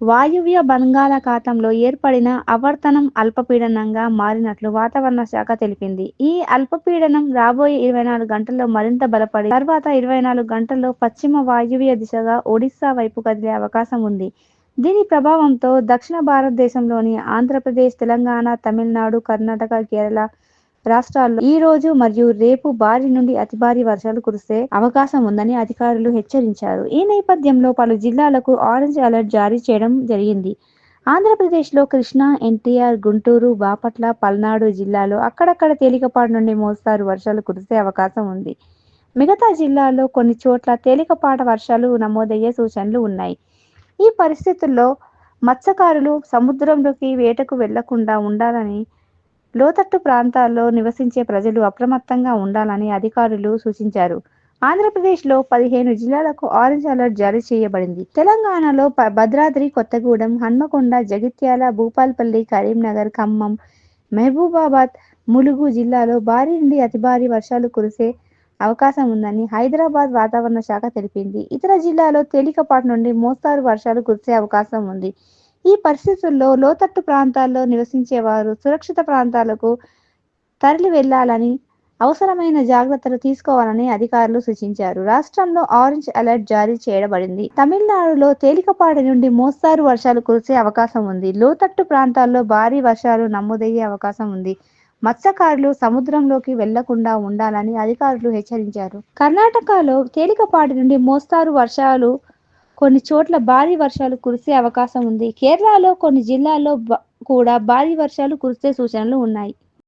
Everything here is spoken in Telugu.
వాయువ్య బంగాళాఖాతంలో ఏర్పడిన ఆవర్తనం అల్పపీడనంగా మారినట్లు వాతావరణ శాఖ తెలిపింది. ఈ అల్పపీడనం రాబోయే 24 గంటల్లో మరింత బలపడి తర్వాత 24 గంటల్లో పశ్చిమ వాయువ్య దిశగా ఒడిశా వైపు కదిలే అవకాశం ఉంది. దీని ప్రభావంతో దక్షిణ భారతదేశంలోని ఆంధ్రప్రదేశ్, తెలంగాణ, తమిళనాడు, కర్ణాటక, కేరళ రాష్ట్రాల్లో ఈ రోజు మరియు రేపు భారీ నుండి అతి భారీ వర్షాలు కురిసే అవకాశం ఉందని అధికారులు హెచ్చరించారు. ఈ నేపథ్యంలో పలు జిల్లాలకు ఆరెంజ్ అలర్ట్ జారీ చేయడం జరిగింది. ఆంధ్రప్రదేశ్లో కృష్ణా, ఎన్టీఆర్, గుంటూరు, బాపట్ల, పల్నాడు జిల్లాలో అక్కడక్కడ తేలికపాటి నుండి మోస్తారు వర్షాలు కురిసే అవకాశం ఉంది. మిగతా జిల్లాల్లో కొన్ని చోట్ల తేలికపాటి వర్షాలు నమోదయ్యే సూచనలు ఉన్నాయి. ఈ పరిస్థితుల్లో మత్స్యకారులు సముద్రంలోకి వేటకు వెళ్లకుండా ఉండాలని, లోతట్టు ప్రాంతాల్లో నివసించే ప్రజలు అప్రమత్తంగా ఉండాలని అధికారులు సూచించారు. ఆంధ్రప్రదేశ్లో 15 జిల్లాలకు ఆరెంజ్ అలర్ట్ జారీ చేయబడింది. తెలంగాణలో భద్రాద్రి కొత్తగూడెం, హన్మకొండ, జగిత్యాల, భూపాల్పల్లి, కరీంనగర్, ఖమ్మం, మహబూబాబాద్, ములుగు జిల్లాలో భారీ నుండి అతి భారీ వర్షాలు కురిసే అవకాశం ఉందని హైదరాబాద్ వాతావరణ శాఖ తెలిపింది. ఇతర జిల్లాలో తేలికపాటి నుండి మోస్తారు వర్షాలు కురిసే అవకాశం ఉంది. ఈ పరిస్థితుల్లో లోతట్టు ప్రాంతాల్లో నివసించే వారు సురక్షిత ప్రాంతాలకు తరలి వెళ్లాలని, అవసరమైన జాగ్రత్తలు తీసుకోవాలని అధికారులు సూచించారు. రాష్ట్రంలో ఆరెంజ్ అలర్ట్ జారీ చేయబడింది. తమిళనాడులో తేలికపాటి నుండి మోస్తారు వర్షాలు కురిసే అవకాశం ఉంది. లోతట్టు ప్రాంతాల్లో భారీ వర్షాలు నమోదయ్యే అవకాశం ఉంది. మత్స్యకారులు సముద్రంలోకి వెళ్లకుండా ఉండాలని అధికారులు హెచ్చరించారు. కర్ణాటకలో తేలికపాటి నుండి మోస్తారు వర్షాలు, కొన్ని చోట్ల భారీ వర్షాలు కురిసే అవకాశం ఉంది. కేరళలో కొన్ని జిల్లాల్లో కూడా భారీ వర్షాలు కురిసే సూచనలు ఉన్నాయి.